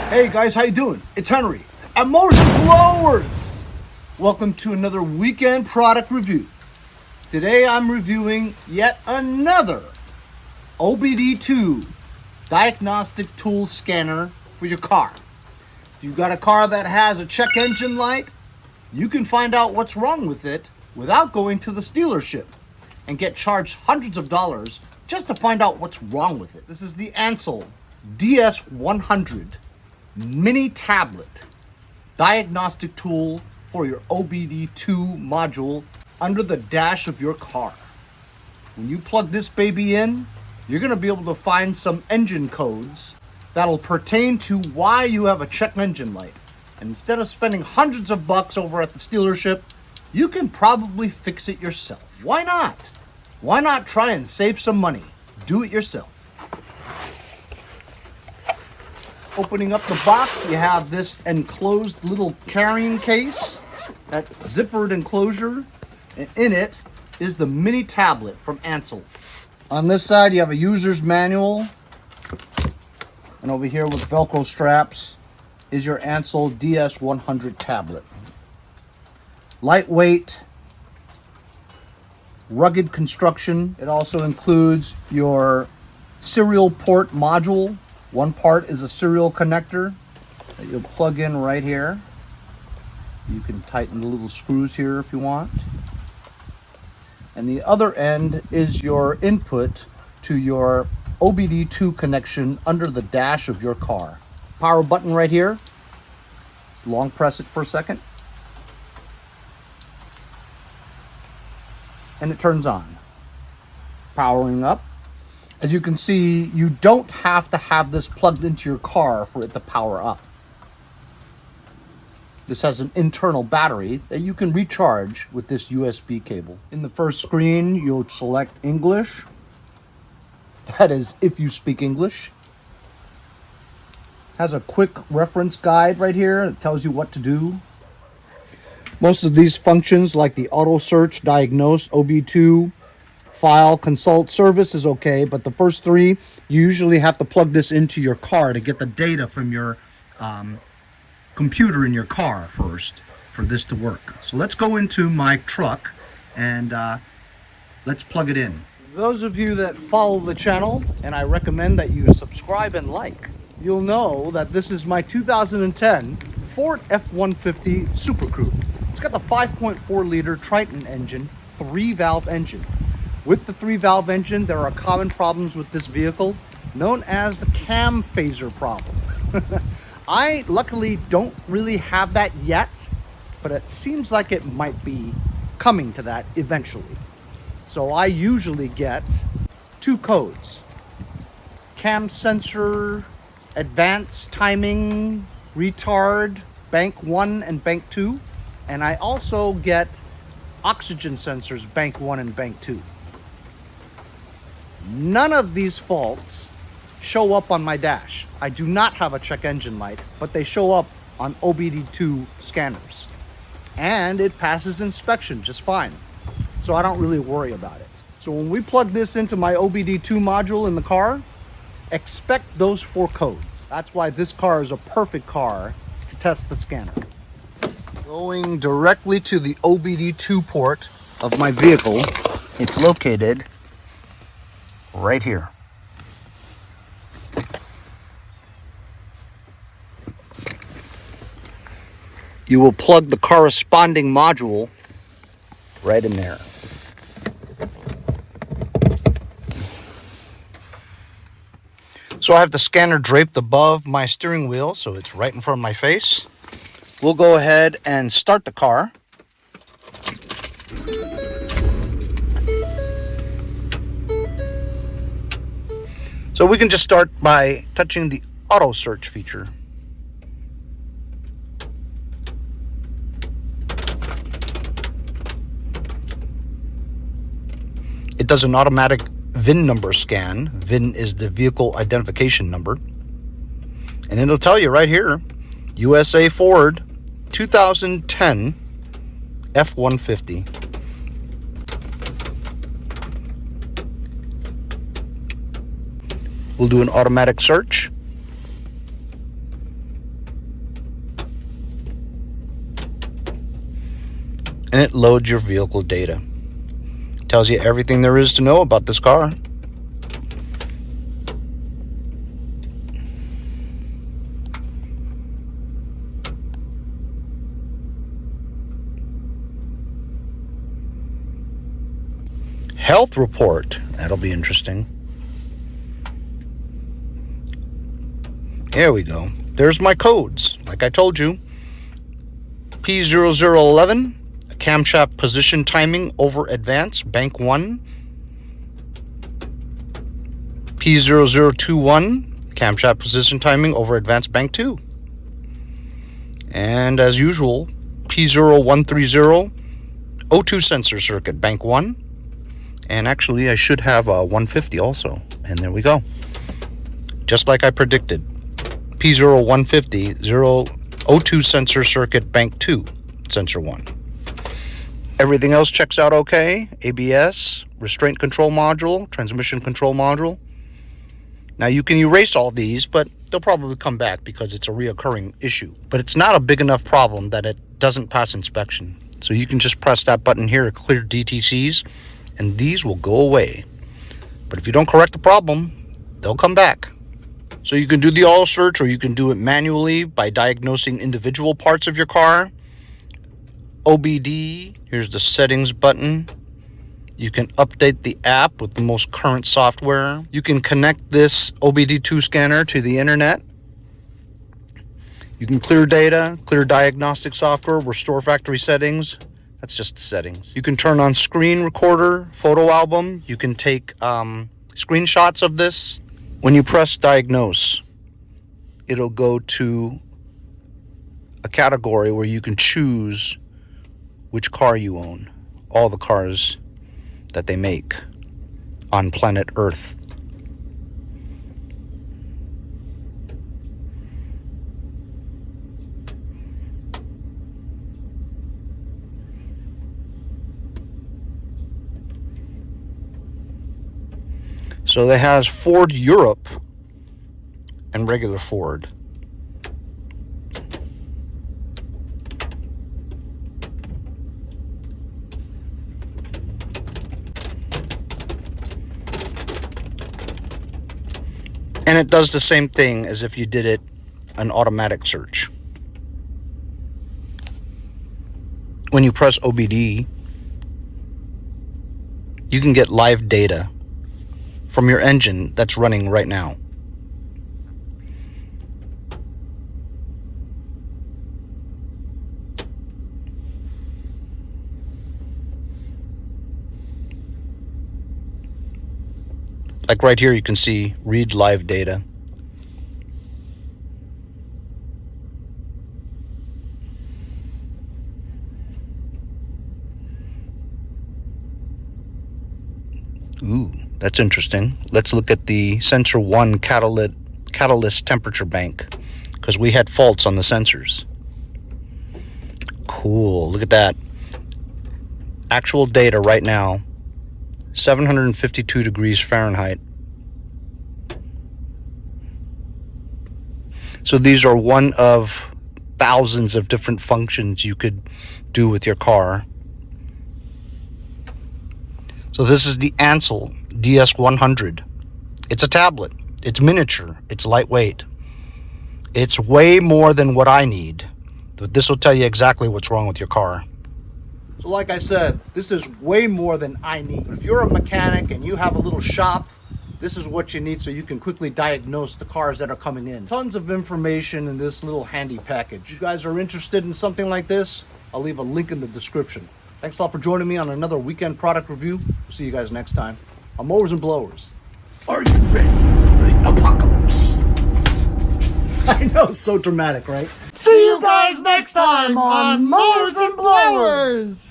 Hey guys, how you doing? It's Henry at Motion Blowers. Welcome to another weekend product review. Today I'm reviewing yet another OBD2 diagnostic tool scanner for your car. If you've got a car that has a check engine light, you can find out what's wrong with it without going to the dealership and get charged hundreds of dollars just to find out what's wrong with it. This is the ANCEL DS100 mini tablet diagnostic tool for your OBD2 module under the dash of your car. When you plug this baby in, you're going to be able to find some engine codes that'll pertain to why you have a check engine light. And instead of spending hundreds of bucks over at the dealership, you can probably fix it yourself. Why not? Why not try and save some money? Do it yourself. Opening up the box, you have this enclosed little carrying case, that zippered enclosure, and in it is the mini tablet from ANCEL. On this side, you have a user's manual, and over here with Velcro straps is your ANCEL DS100 tablet. Lightweight, rugged construction. It also includes your serial port module. One part is a serial connector that you'll plug in right here. You can tighten the little screws here if you want. And the other end is your input to your OBD2 connection under the dash of your car. Power button right here. Long press it for a second. And it turns on. Powering up. As you can see, you don't have to have this plugged into your car for it to power up. This has an internal battery that you can recharge with this USB cable. In the first screen, you'll select English. That is, if you speak English. Has a quick reference guide right here. It tells you what to do. Most of these functions, like the auto search, diagnose, OB2, file, consult, service is okay, but the first three, you usually have to plug this into your car to get the data from your computer in your car first for this to work. So let's go into my truck and let's plug it in. Those of you that follow the channel, and I recommend that you subscribe and like, you'll know that this is my 2010 Ford F-150 Super Crew. It's got the 5.4 liter Triton engine, 3-valve engine. With the 3-valve engine, there are common problems with this vehicle known as the cam phaser problem. I luckily don't really have that yet, but it seems like it might be coming to that eventually. So I usually get 2 codes: cam sensor, advanced timing, retard, bank 1 and bank 2. And I also get oxygen sensors, bank 1 and bank 2. None of these faults show up on my dash. I do not have a check engine light, but they show up on OBD2 scanners. And it passes inspection just fine. So I don't really worry about it. So when we plug this into my OBD2 module in the car, expect those 4 codes. That's why this car is a perfect car to test the scanner. Going directly to the OBD2 port of my vehicle, it's located right here. You will plug the corresponding module right in there. So I have the scanner draped above my steering wheel, so it's right in front of my face. We'll go ahead and start the car. So we can just start by touching the auto search feature. It does an automatic VIN number scan. VIN is the vehicle identification number. And it'll tell you right here, USA Ford 2010 F-150. We'll do an automatic search. and it loads your vehicle data. Tells you everything there is to know about this car. Health report. That'll be interesting. There we go. There's my codes. Like I told you. P0011, camshaft position timing over advance, bank 1. P0021, camshaft position timing over advance, bank 2. And as usual, P0130, O2 sensor circuit, bank 1. And actually, I should have a 150 also. And there we go. Just like I predicted. P0150, O2 sensor circuit, bank 2, sensor 1. Everything else checks out okay. ABS, restraint control module, transmission control module. Now you can erase all these, but they'll probably come back because it's a reoccurring issue. But it's not a big enough problem that it doesn't pass inspection. So you can just press that button here to clear DTCs, and these will go away. But if you don't correct the problem, they'll come back. So you can do the all search, or you can do it manually by diagnosing individual parts of your car. OBD, here's the settings button. You can update the app with the most current software. You can connect this OBD2 scanner to the internet. You can clear data, clear diagnostic software, restore factory settings. That's just the settings. You can turn on screen recorder, photo album. You can take screenshots of this. When you press diagnose, it'll go to a category where you can choose which car you own. All the cars that they make on planet Earth. So they has Ford Europe and regular Ford. And it does the same thing as if you did it an automatic search. When you press OBD, you can get live data from your engine that's running right now. Like right here, you can see read live data. Ooh, that's interesting. Let's look at the sensor 1 catalyst temperature bank, because we had faults on the sensors. Cool, look at that. Actual data right now, 752 degrees Fahrenheit. So these are one of thousands of different functions you could do with your car. So this is the ANCEL DS100. It's a tablet. It's miniature. It's lightweight. It's way more than what I need. But this will tell you exactly what's wrong with your car. So like I said, this is way more than I need. If you're a mechanic and you have a little shop, this is what you need so you can quickly diagnose the cars that are coming in. Tons of information in this little handy package. If you guys are interested in something like this, I'll leave a link in the description. Thanks a lot for joining me on another weekend product review. We'll see you guys next time on Mowers and Blowers. Are you ready for the apocalypse? I know, so dramatic, right? See you guys next time on Mowers and Blowers!